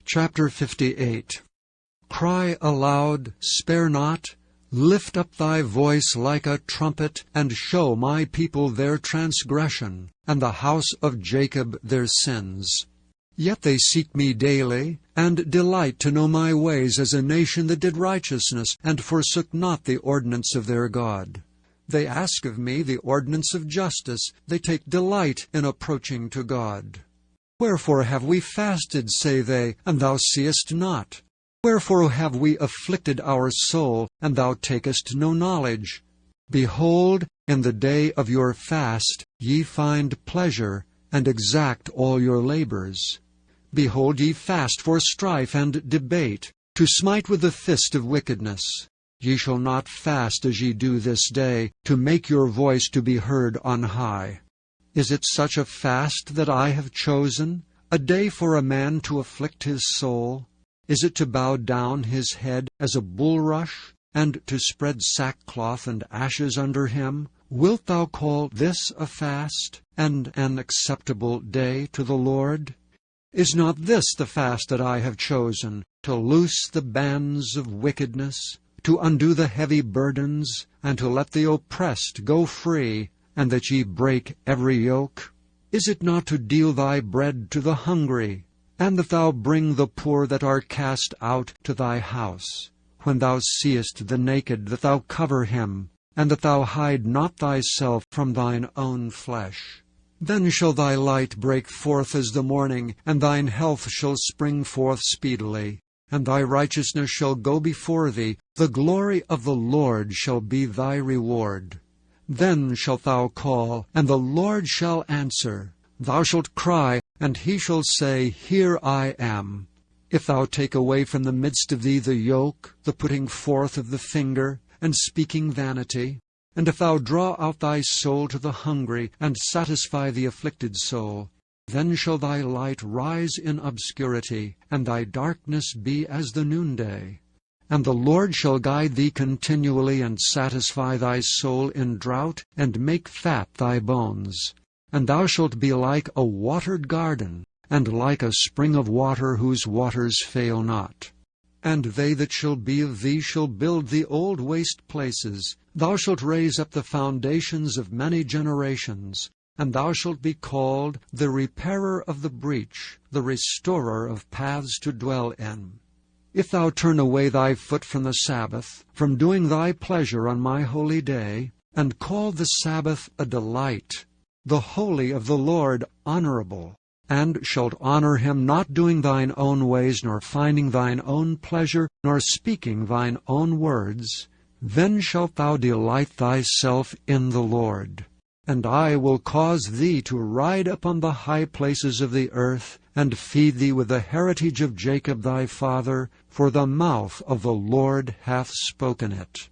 Chapter 58. Cry aloud, spare not, lift up thy voice like a trumpet, and show my people their transgression, and the house of Jacob their sins. Yet they seek me daily, and delight to know my ways, as a nation that did righteousness, and forsook not the ordinance of their God. They ask of me the ordinance of justice, they take delight in approaching to God. Wherefore have we fasted, say they, and thou seest not? Wherefore have we afflicted our soul, and thou takest no knowledge? Behold, in the day of your fast ye find pleasure, and exact all your labors. Behold, ye fast for strife and debate, to smite with the fist of wickedness. Ye shall not fast as ye do this day, to make your voice to be heard on high. Is it such a fast that I have chosen, a day for a man to afflict his soul? Is it to bow down his head as a bulrush, and to spread sackcloth and ashes under him? Wilt thou call this a fast, and an acceptable day to the Lord? Is not this the fast that I have chosen, to loose the bands of wickedness, to undo the heavy burdens, and to let the oppressed go free, and that ye break every yoke? Is it not to deal thy bread to the hungry, and that thou bring the poor that are cast out to thy house? When thou seest the naked, that thou cover him, and that thou hide not thyself from thine own flesh. Then shall thy light break forth as the morning, and thine health shall spring forth speedily. And thy righteousness shall go before thee, the glory of the Lord shall be thy reward. Then shalt thou call, and the Lord shall answer. Thou shalt cry, and he shall say, Here I am. If thou take away from the midst of thee the yoke, the putting forth of the finger, and speaking vanity, and if thou draw out thy soul to the hungry, and satisfy the afflicted soul, then shall thy light rise in obscurity, and thy darkness be as the noonday. And the Lord shall guide thee continually, and satisfy thy soul in drought, and make fat thy bones. And thou shalt be like a watered garden, and like a spring of water whose waters fail not. And they that shall be of thee shall build the old waste places. Thou shalt raise up the foundations of many generations. And thou shalt be called the repairer of the breach, the restorer of paths to dwell in. If thou turn away thy foot from the Sabbath, from doing thy pleasure on my holy day, and call the Sabbath a delight, the holy of the Lord honorable, and shalt honor him, not doing thine own ways, nor finding thine own pleasure, nor speaking thine own words, then shalt thou delight thyself in the Lord. And I will cause thee to ride upon the high places of the earth, and feed thee with the heritage of Jacob thy father, for the mouth of the Lord hath spoken it.